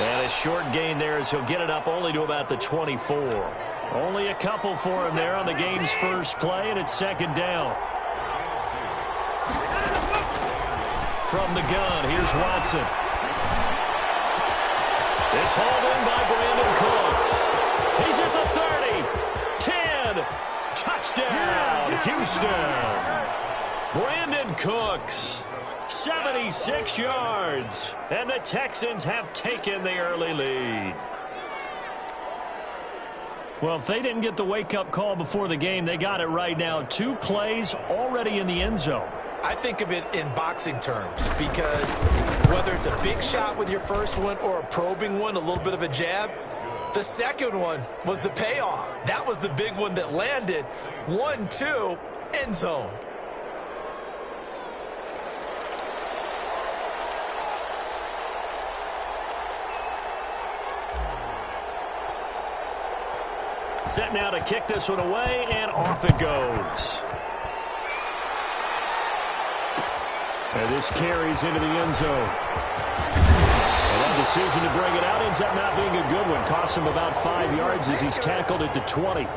And a short gain there as he'll get it up only to about the 24. Only a couple for him there on the game's first play, and it's second down. From the gun, here's Watson. It's hauled in by Brandon Cooks. He's at the 30, 10, touchdown, Houston. Brandon Cooks, 76 yards, and the Texans have taken the early lead. Well, if they didn't get the wake-up call before the game, they got it right now. 2 plays already in the end zone. I think of it in boxing terms because whether it's a big shot with your first one or a probing one, a little bit of a jab, the second one was the payoff. That was the big one that landed. 1-2, end zone. Set now to kick this one away, and off it goes. And this carries into the end zone. And that decision to bring it out ends up not being a good one. Costs him about 5 yards as he's tackled at the 20.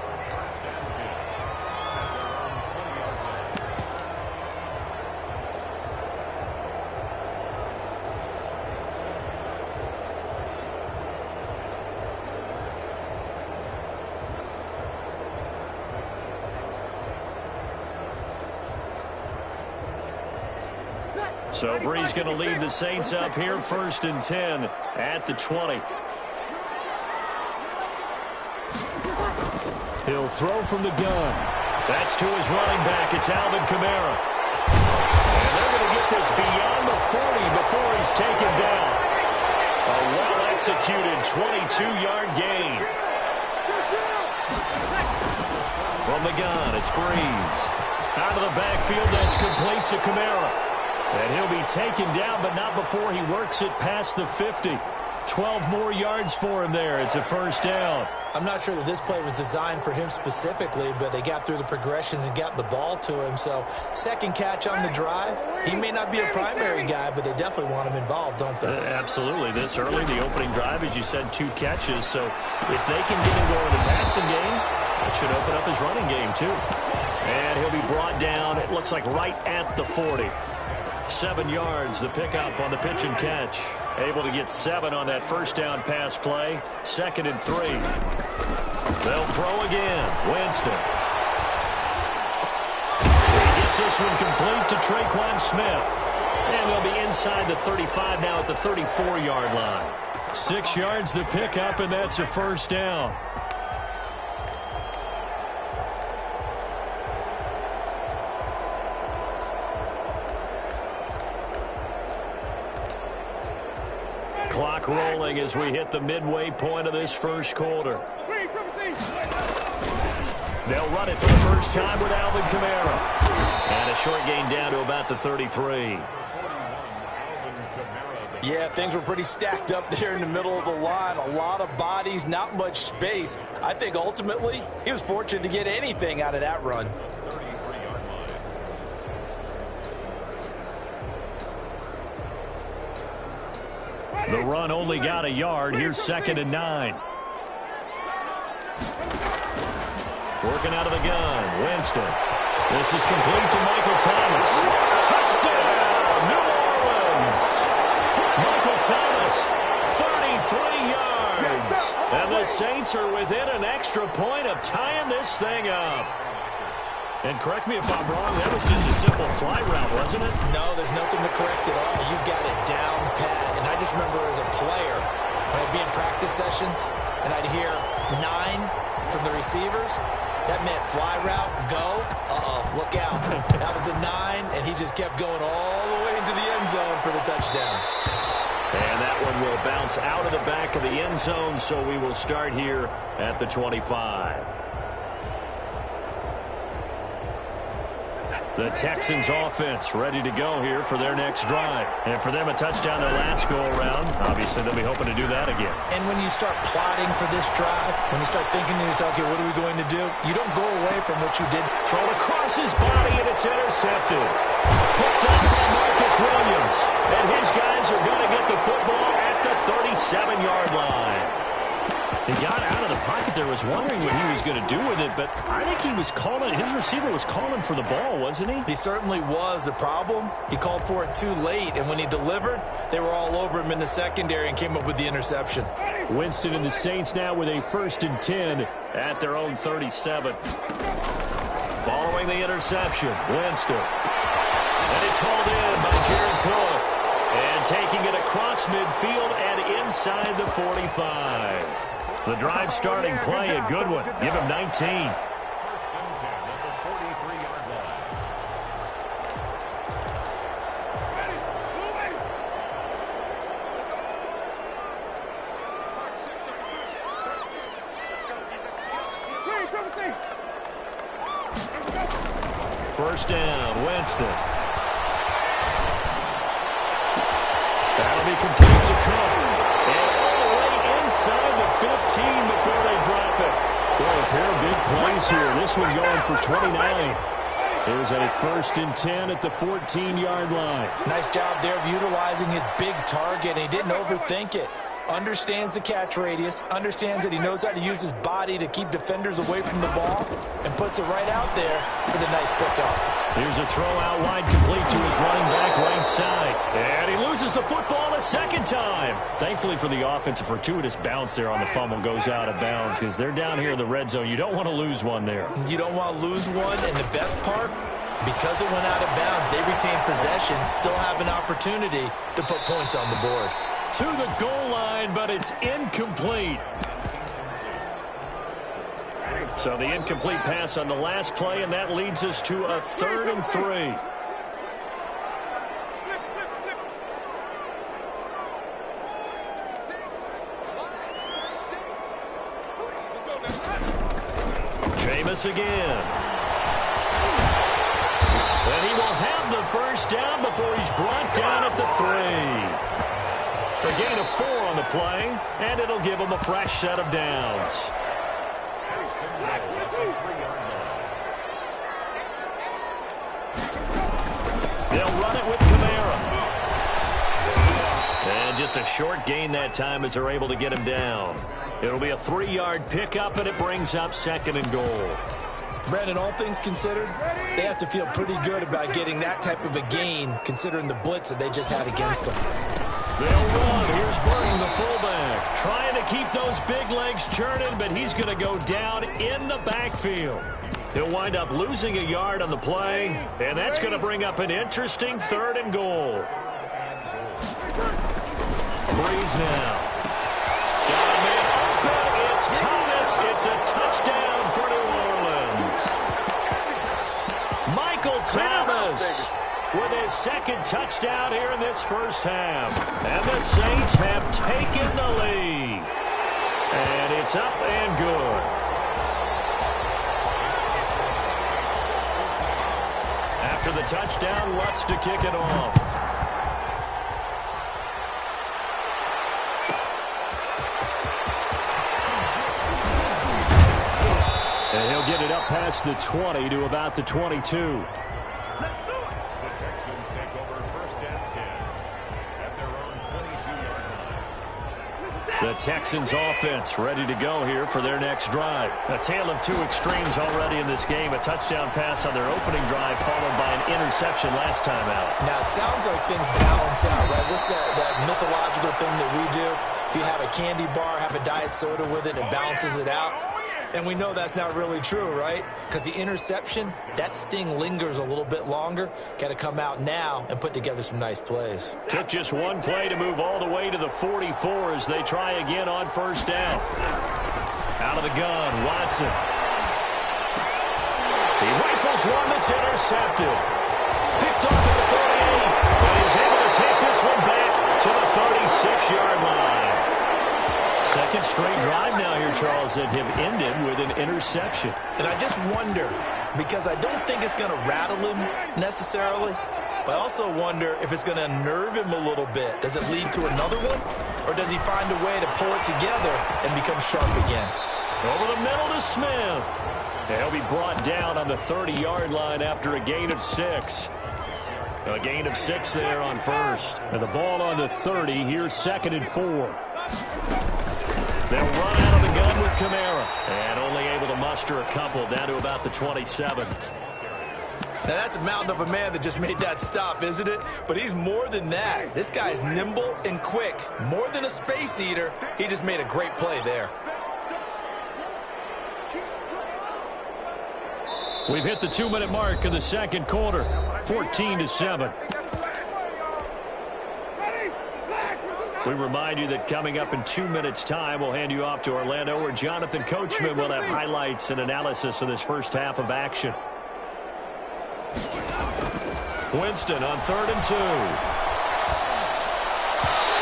So Bree's going to lead the Saints up here, 1st and 10 at the 20. He'll throw from the gun. That's to his running back. It's Alvin Kamara. And they're going to get this beyond the 40 before he's taken down. A well-executed 22-yard gain. From the gun, it's Breeze. Out of the backfield, that's complete to Kamara. And he'll be taken down, but not before he works it past the 50. 12 more yards for him there. It's a first down. I'm not sure that this play was designed for him specifically, but they got through the progressions and got the ball to him. So second catch on the drive. He may not be a primary guy, but they definitely want him involved, don't they? Absolutely. This early, the opening drive, as you said, 2 catches. So if they can get him going in the passing game, it should open up his running game too. And he'll be brought down, it looks like right at the 40. 7 yards, the pickup on the pitch and catch. Able to get 7 on that first down pass play. 2nd and 3. They'll throw again. Winston. He gets this one complete to Traquan Smith. And they'll be inside the 35 now at the 34-yard line. 6 yards the pickup, and that's a first down. Clock rolling as we hit the midway point of this first quarter. They'll run it for the first time with Alvin Kamara. And a short gain down to about the 33. Yeah, things were pretty stacked up there in the middle of the line. A lot of bodies, not much space. I think ultimately he was fortunate to get anything out of that run. The run only got a yard. Here's 2nd and 9. Working out of the gun. Winston. This is complete to Michael Thomas. Touchdown, New Orleans. Michael Thomas, 33 yards. And the Saints are within an extra point of tying this thing up. And correct me if I'm wrong, that was just a simple fly route, wasn't it? No, there's nothing to correct at all. You've got it down pat. And I just remember as a player, when I'd be in practice sessions, and I'd hear 9 from the receivers, that meant fly route, go, look out. That was the 9, and he just kept going all the way into the end zone for the touchdown. And that one will bounce out of the back of the end zone, so we will start here at the 25. The Texans offense ready to go here for their next drive. And for them, a touchdown their last go-around. Obviously, they'll be hoping to do that again. And when you start plotting for this drive, when you start thinking to yourself, okay, what are we going to do? You don't go away from what you did. Thrown across his body, and it's intercepted. Picked up by Marcus Williams. And his guys are going to get the football at the 37-yard line. He got out of the pocket there, was wondering what he was going to do with it, but I think he was calling, his receiver was calling for the ball, wasn't he? He certainly was. The problem, he called for it too late, and when he delivered, they were all over him in the secondary and came up with the interception. Winston and the Saints now with a 1st and 10 at their own 37. Following the interception, Winston. And it's hauled in by Jared Cook. And taking it across midfield and inside the 45. The drive starting play, a good one. Give him 19. First down, Winston. That'll be complete to Cook. And all the way inside the 15 before they drop it. Boy, a pair of big plays here. This one going for 29. Here's a 1st and 10 at the 14-yard line. Nice job there of utilizing his big target. He didn't overthink it. Understands the catch radius, understands that he knows how to use his body to keep defenders away from the ball, and puts it right out there for the nice pickup. Here's a throw out wide, complete to his running back right side. And he loses the football a second time. Thankfully for the offense, a fortuitous bounce there on the fumble goes out of bounds because they're down here in the red zone. You don't want to lose one there. You don't want to lose one, and the best part, because it went out of bounds, they retain possession, still have an opportunity to put points on the board. To the goal line, but it's incomplete. So the incomplete pass on the last play, and that leads us to a 3rd and 3. Jameis again. And he will have the first down before he's brought down at the 3. A gain of 4 on the play, and it'll give him a fresh set of downs. They'll run it with Kamara. And just a short gain that time as they're able to get him down. It'll be a 3-yard pickup, and it brings up 2nd and goal. Brandon, all things considered, they have to feel pretty good about getting that type of a gain, considering the blitz that they just had against them. They'll run. Here's Burton, the fullback, trying to keep those big legs churning, but he's going to go down in the backfield. He'll wind up losing a yard on the play, and that's going to bring up an interesting 3rd and goal. Breeze now. Got a man open. It's Thomas. It's a touchdown for New Orleans. Michael Thomas with his 2nd touchdown here in this first half. And the Saints have taken the lead. And it's up and good. After the touchdown, Lutz to kick it off. And he'll get it up past the 20 to about the 22. The Texans offense ready to go here for their next drive. A tale of 2 extremes already in this game. A touchdown pass on their opening drive followed by an interception last time out. Now, it sounds like things balance out, right? What's that mythological thing that we do? If you have a candy bar, have a diet soda with it, it balances it out. And we know that's not really true, right? Because the interception, that sting lingers a little bit longer. Got to come out now and put together some nice plays. Took just one play to move all the way to the 44 as they try again on first down. Out of the gun, Watson. He rifles one that's intercepted. Picked off at the 48. And he's able to take this one back to the 36-yard line. Second straight drive now here, Charles, that have ended with an interception. And I just wonder, because I don't think it's going to rattle him necessarily, but I also wonder if it's going to unnerve him a little bit. Does it lead to another one? Or does he find a way to pull it together and become sharp again? Over the middle to Smith. And he'll be brought down on the 30-yard line after a gain of 6. A gain of 6 there on first. And the ball on the 30. Here's 2nd and 4. They'll run out of the gun with Kamara. And only able to muster a couple down to about the 27. Now, that's a mountain of a man that just made that stop, isn't it? But he's more than that. This guy's nimble and quick. More than a space eater. He just made a great play there. We've hit the 2-minute mark in the second quarter. 14-7. We remind you that coming up in 2 minutes' time, we'll hand you off to Orlando, where Jonathan Coachman will have highlights and analysis of this first half of action. Winston on 3rd and 2.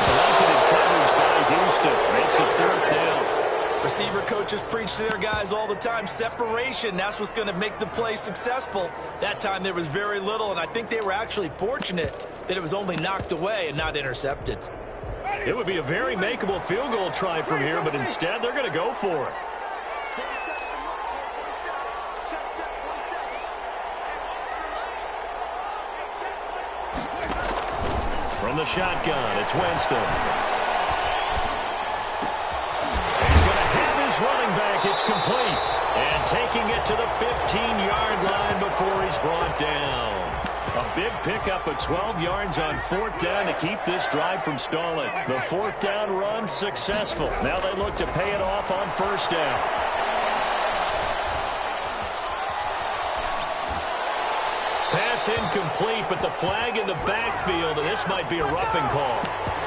Blanketed coverage by Houston. Makes it 4th down. Receiver coaches preach to their guys all the time. Separation, that's what's going to make the play successful. That time there was very little, and I think they were actually fortunate that it was only knocked away and not intercepted. It would be a very makeable field goal try from here, but instead they're going to go for it. From the shotgun, it's Winston. He's going to have his running back. It's complete. And taking it to the 15-yard line before he's brought down. A big pickup of 12 yards on 4th down to keep this drive from stalling. The 4th down run successful. Now they look to pay it off on 1st down. Pass incomplete, but the flag in the backfield, and this might be a roughing call.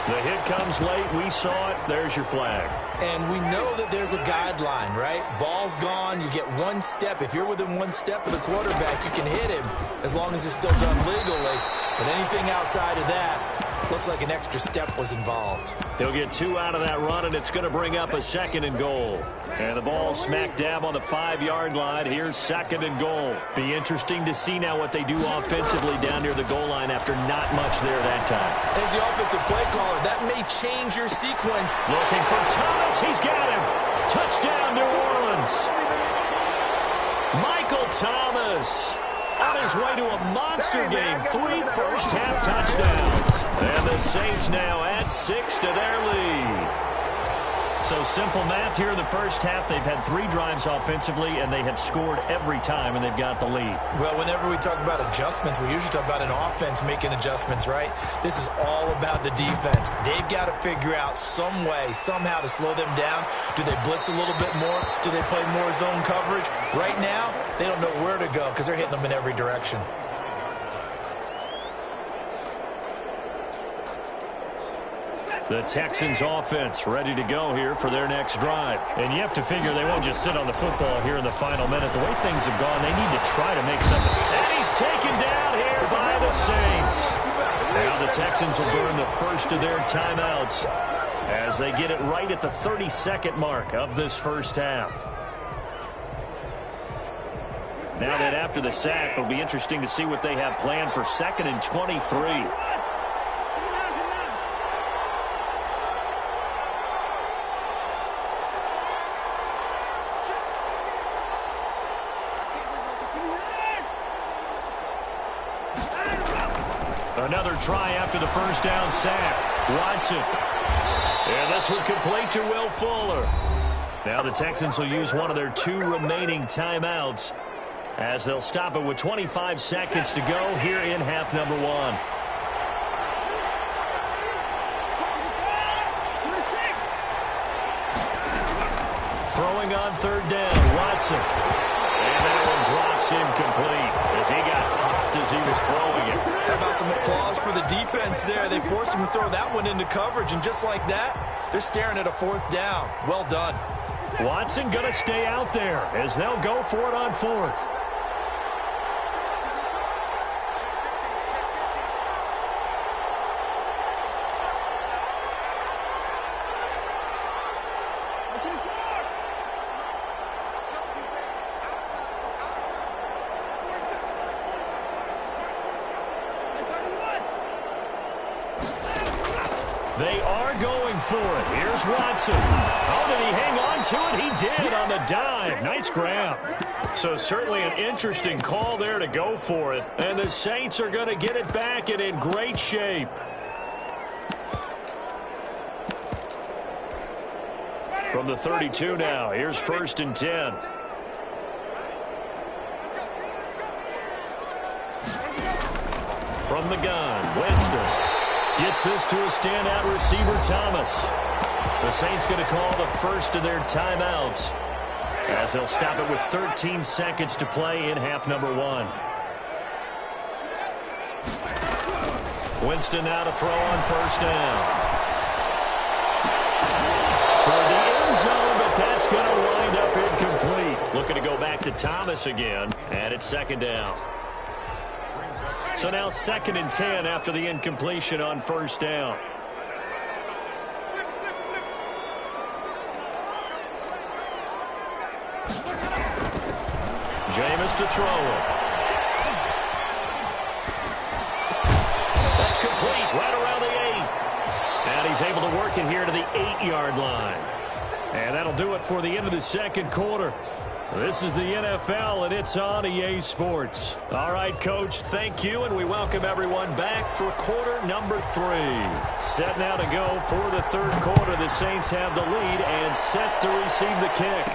The hit comes late. We saw it. There's your flag. And we know that there's a guideline, right? Ball's gone. You get 1 step. If you're within 1 step of the quarterback, you can hit him as long as it's still done legally. But anything outside of that, looks like an extra step was involved. He'll get 2 out of that run, and it's going to bring up a 2nd and goal. And the ball smack dab on the 5-yard line. Here's 2nd and goal. Be interesting to see now what they do offensively down near the goal line after not much there that time. As the offensive play caller, that may change your sequence. Looking for Thomas. He's got him. Touchdown, New Orleans. Michael Thomas on his way to a monster game. 3 first-half touchdowns. And the Saints now add 6 to their lead. So simple math here in the first half. They've had 3 drives offensively, and they have scored every time, and they've got the lead. Well, whenever we talk about adjustments, we usually talk about an offense making adjustments, right? This is all about the defense. They've got to figure out some way, somehow to slow them down. Do they blitz a little bit more? Do they play more zone coverage? Right now, they don't know where to go because they're hitting them in every direction. The Texans offense ready to go here for their next drive. And you have to figure they won't just sit on the football here in the final minute. The way things have gone, they need to try to make something. And he's taken down here by the Saints. Now the Texans will burn the first of their timeouts as they get it right at the 32nd mark of this first half. Now that after the sack, it'll be interesting to see what they have planned for 2nd and 23. Another try after the first down sack. Watson. And this one complete to Will Fuller. Now the Texans will use one of their 2 remaining timeouts as they'll stop it with 25 seconds to go here in half number 1. Throwing on 3rd down, Watson. And that one drops incomplete as he got popped as he was throwing it. How about some applause for the defense there? They forced him to throw that one into coverage, and just like that, they're staring at a 4th down. Well done. Watson going to stay out there as they'll go for it on 4th. They are going for it. Here's Watson. Oh, did he hang on to it? He did on the dive. Nice grab. So certainly an interesting call there to go for it. And the Saints are going to get it back and in great shape. From the 32 now, here's 1st and 10. From the gun, Winston gets this to a standout receiver, Thomas. The Saints going to call the first of their timeouts as they'll stop it with 13 seconds to play in half number 1. Winston now to throw on 1st down. Toward the end zone, but that's going to wind up incomplete. Looking to go back to Thomas again, and it's 2nd down. So now 2nd and 10 after the incompletion on 1st down. Jameis to throw it. That's complete right around the 8. And he's able to work it here to the 8-yard line. And that'll do it for the end of the 2nd quarter. This is the NFL, and it's on EA Sports. All right, Coach, thank you, and we welcome everyone back for quarter number 3. Set now to go for the 3rd quarter. The Saints have the lead and set to receive the kick.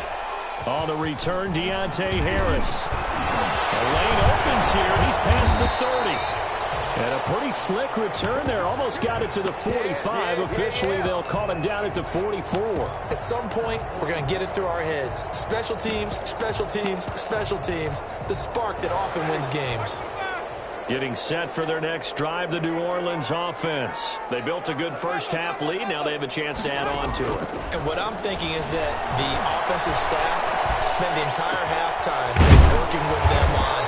On the return, Deontay Harris. The lane opens here. He's past the 30. And a pretty slick return there. Almost got it to the 45. Officially, they'll call him down at the 44. At some point, we're going to get it through our heads. Special teams, special teams, special teams. The spark that often wins games. Getting set for their next drive, the New Orleans offense. They built a good first-half lead. Now they have a chance to add on to it. And what I'm thinking is that the offensive staff spent the entire halftime just working with them on,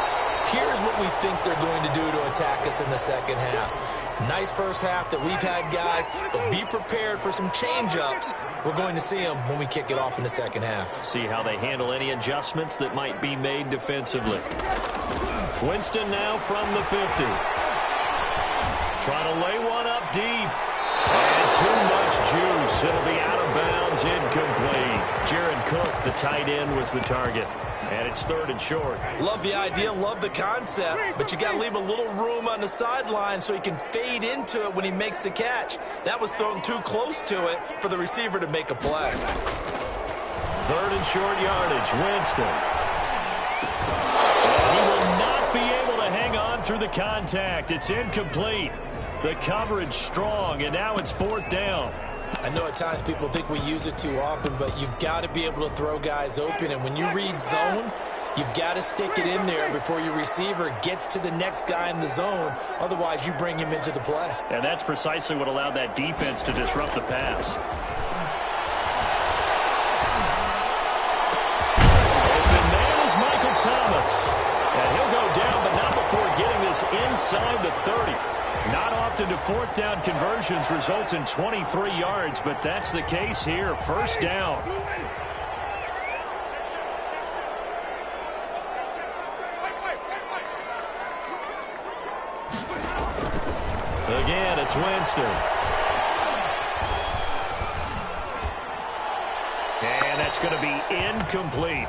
here's what we think they're going to do to attack us in the 2nd half. Nice first half that we've had, guys, but be prepared for some change-ups. We're going to see them when we kick it off in the 2nd half. See how they handle any adjustments that might be made defensively. Winston now from the 50. Trying to lay one up deep. And too much juice. It'll be out of bounds, incomplete. Jared Cook, the tight end, was the target. And it's 3rd and short. Love the idea, love the concept, but you got to leave a little room on the sideline so he can fade into it when he makes the catch. That was thrown too close to it for the receiver to make a play. 3rd and short yardage, Winston. And he will not be able to hang on through the contact. It's incomplete. The coverage strong, and now it's 4th down. I know at times people think we use it too often, but you've got to be able to throw guys open. And when you read zone, you've got to stick it in there before your receiver gets to the next guy in the zone. Otherwise, you bring him into the play. And that's precisely what allowed that defense to disrupt the pass. Open man is Michael Thomas. And he'll go down, but not before getting this inside the 30. Not often do 4th down conversions result in 23 yards, but that's the case here. 1st down. Again, it's Winston. And that's going to be incomplete.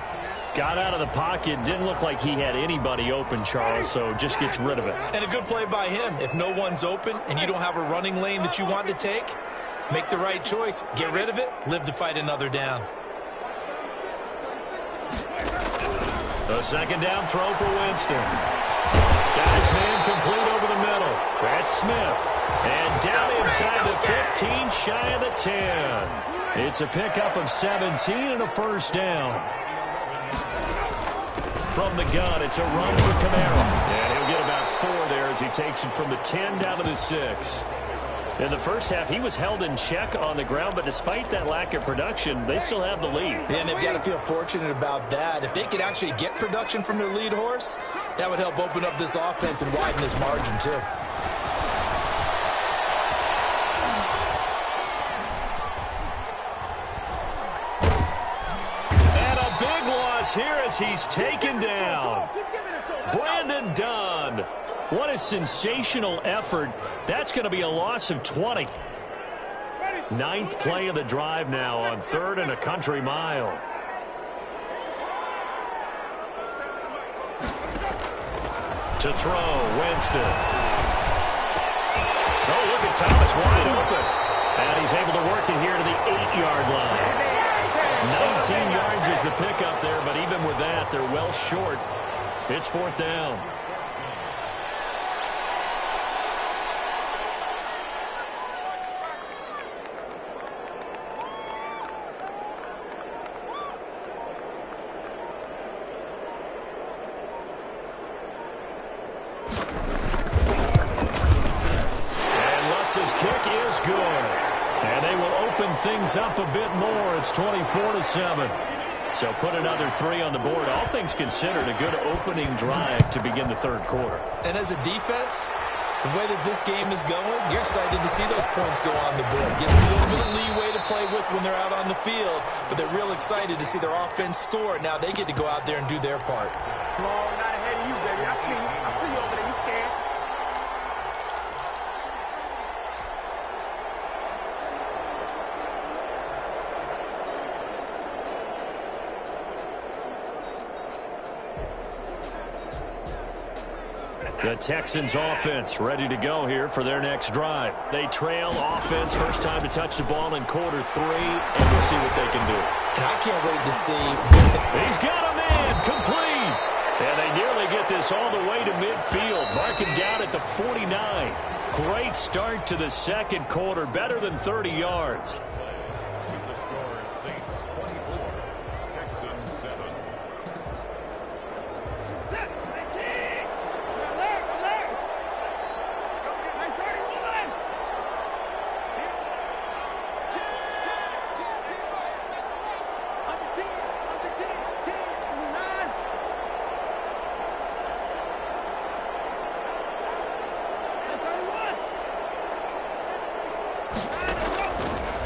Got out of the pocket. Didn't look like he had anybody open, Charles, so just gets rid of it. And a good play by him. If no one's open and you don't have a running lane that you want to take, make the right choice. Get rid of it. Live to fight another down. The 2nd down throw for Winston. Got his man complete over the middle. That's Smith. And down inside the 15, shy of the 10. It's a pickup of 17 and a 1st down. From the gun, it's a run for Kamara. And he'll get about 4 there as he takes it from the 10 down to the 6. In the first half, he was held in check on the ground, but despite that lack of production, they still have the lead. And they've got to feel fortunate about that. If they could actually get production from their lead horse, that would help open up this offense and widen this margin, too. Here as he's taken down. Brandon Dunn. What a sensational effort. That's going to be a loss of 20. Ninth play of the drive now on 3rd and a country mile. To throw, Winston. Oh, look at Thomas wide open. And he's able to work it here to the 8-yard line. 19 yards is the pickup there, but even with that, they're well short. It's 4th down. His kick is good. And they will open things up a bit more. It's 24-7. So put another 3 on the board. All things considered, a good opening drive to begin the 3rd quarter. And as a defense, the way that this game is going, you're excited to see those points go on the board. Gives them a little bit of leeway to play with when they're out on the field, but they're real excited to see their offense score. Now they get to go out there and do their part. No, not ahead of you, baby. I see you. I see you over there. You scared? The Texans offense ready to go here for their next drive. They trail offense, first time to touch the ball in quarter 3, and we'll see what they can do. And I can't wait to see. He's got a man, complete. And they nearly get this all the way to midfield. Mark him down at the 49. Great start to the 2nd quarter, better than 30 yards. The score is Saints 24, Texans 7.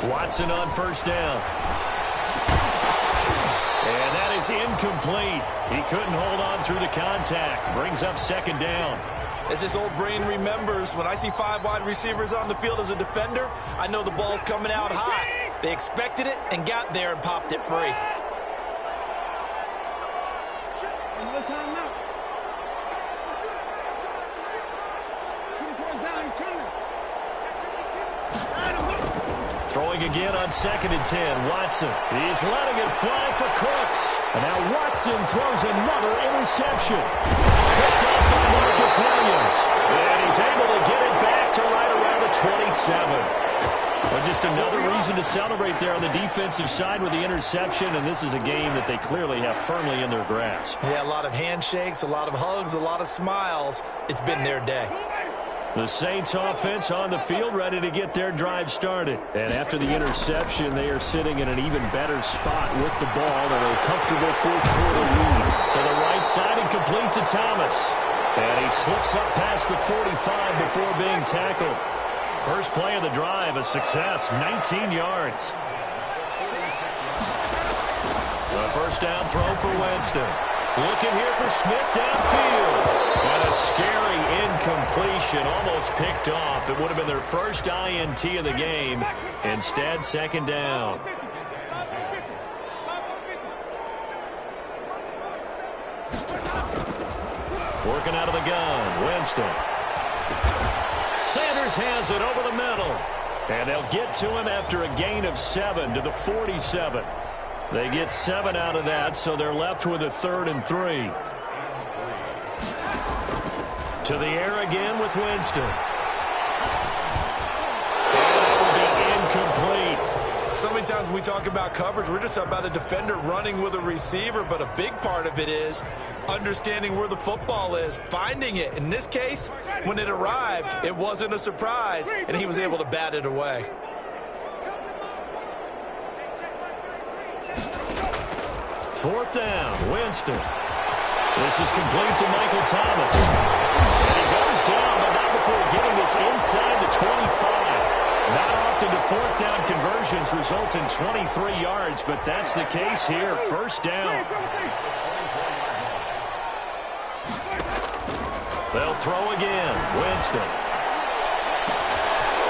Watson on first down. And that is incomplete. He couldn't hold on through the contact. Brings up 2nd down. As this old brain remembers, when I see 5 wide receivers on the field as a defender, I know the ball's coming out high. They expected it and got there and popped it free. Throwing again on 2nd and 10. Watson. He's letting it fly for Cooks. And now Watson throws another interception. Picked up by Marcus Williams. And he's able to get it back to right around the 27. Well, just another reason to celebrate there on the defensive side with the interception. And this is a game that they clearly have firmly in their grasp. Yeah, a lot of handshakes, a lot of hugs, a lot of smiles. It's been their day. The Saints offense on the field ready to get their drive started. And after the interception, they are sitting in an even better spot with the ball and a comfortable 4th quarter lead. To the right side and complete to Thomas. And he slips up past the 45 before being tackled. First play of the drive, a success, 19 yards. A first down throw for Winston. Looking here for Smith downfield. And a scary incompletion, almost picked off. It would have been their first INT of the game. Instead, 2nd down. Working out of the gun, Winston. Sanders has it over the middle. And they'll get to him after a gain of 7 to the 47. They get 7 out of that, so they're left with a 3rd and 3. To the air again with Winston. And that will be incomplete. So many times when we talk about coverage, we're just about a defender running with a receiver, but a big part of it is understanding where the football is, finding it. In this case, when it arrived, it wasn't a surprise, and he was able to bat it away. Fourth down, Winston. This is complete to Michael Thomas. And he goes down, but not before getting this inside the 25. Not often do 4th down conversions result in 23 yards, but that's the case here. First down. They'll throw again. Winston.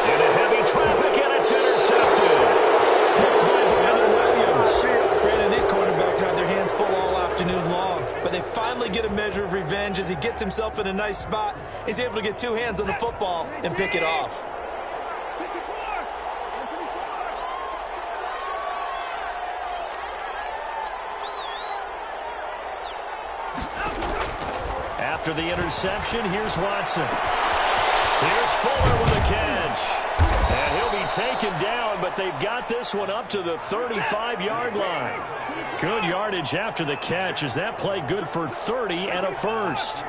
Into heavy traffic, and it's intercepted. finally get a measure of revenge as he gets himself in a nice spot. He's able to get two hands on the football and pick it off. After the interception, here's Watson. Here's Fuller with a catch. And he'll be taken down, but they've got this one up to the 35-yard line. Good yardage after the catch as that play good for 30 and a first.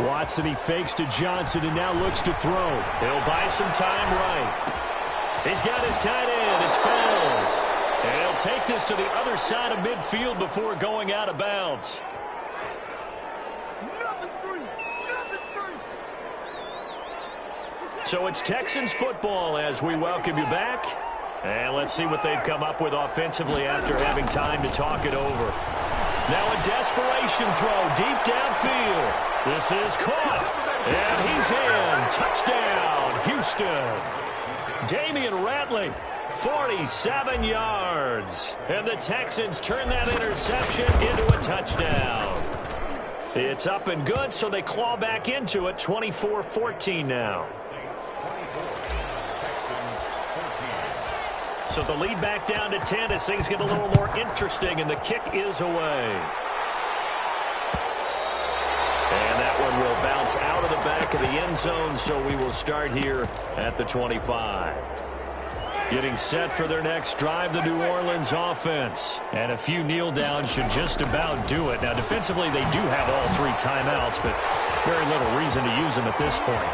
Watson, he fakes to Johnson and now looks to throw. He'll buy some time right. He's got his tight end. It's Fells. And he'll take this to the other side of midfield before going out of bounds. So it's Texans football as we welcome you back. And let's see what they've come up with offensively after having time to talk it over. Now a desperation throw deep downfield. This is caught. And he's in. Touchdown, Houston. Damian Ratley, 47 yards. And the Texans turn that interception into a touchdown. It's up and good, so they claw back into it, 24-14 now. So the lead back down to 10 as things get a little more interesting, and the kick is away. And that one will bounce out of the back of the end zone, so we will start here at the 25. Getting set for their next drive, the New Orleans offense. And a few kneel downs should just about do it. Now, defensively, they do have all three timeouts, but very little reason to use them at this point.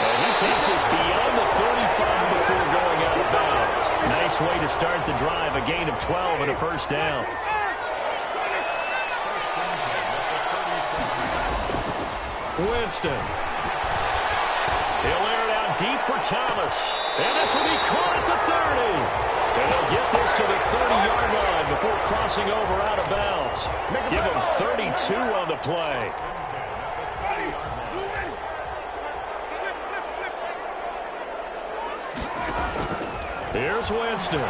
And he takes us beyond the 35 before going out of bounds. Nice way to start the drive, a gain of 12 and a first down. Winston. He'll air it out deep for Thomas. And this will be caught at the 30. And they'll get this to the 30-yard line before crossing over out of bounds. Give him 32 on the play. Here's Winston.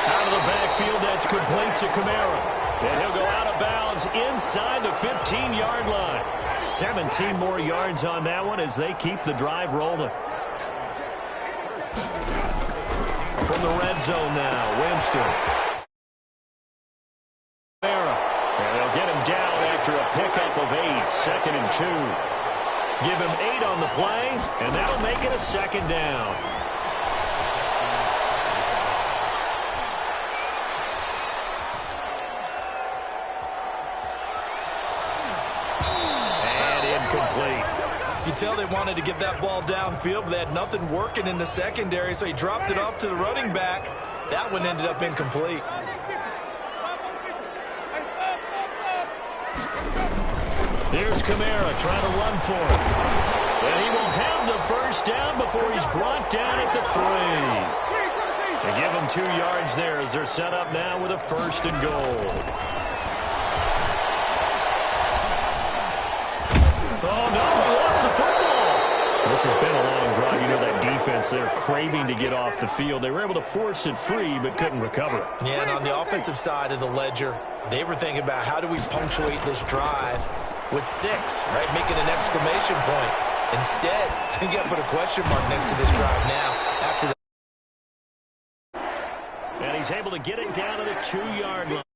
Out of the backfield, that's complete to Kamara. And he'll go out of bounds inside the 15-yard line. 17 more yards on that one as they keep the drive rolling. From the red zone now, Winston. And they'll get him down after a pickup of 8, 2nd and 2. Give him 8 on the play, and that'll make it a second down. And incomplete. You tell they wanted to get that ball downfield, but they had nothing working in the secondary, so he dropped it off to the running back. That one ended up incomplete. Here's Kamara trying to run for it. And he will have the first down before he's brought down at the 3. They give him 2 yards there as they're set up now with a first and goal. Oh, no, he lost the football. This has been a long drive. You know that defense, they're craving to get off the field. They were able to force it free but couldn't recover it. Yeah, and on the offensive side of the ledger, they were thinking about how do we punctuate this drive with 6, right? Making an exclamation point. Instead, you got to put a question mark next to this drive now. After that. And he's able to get it down to the 2-yard line.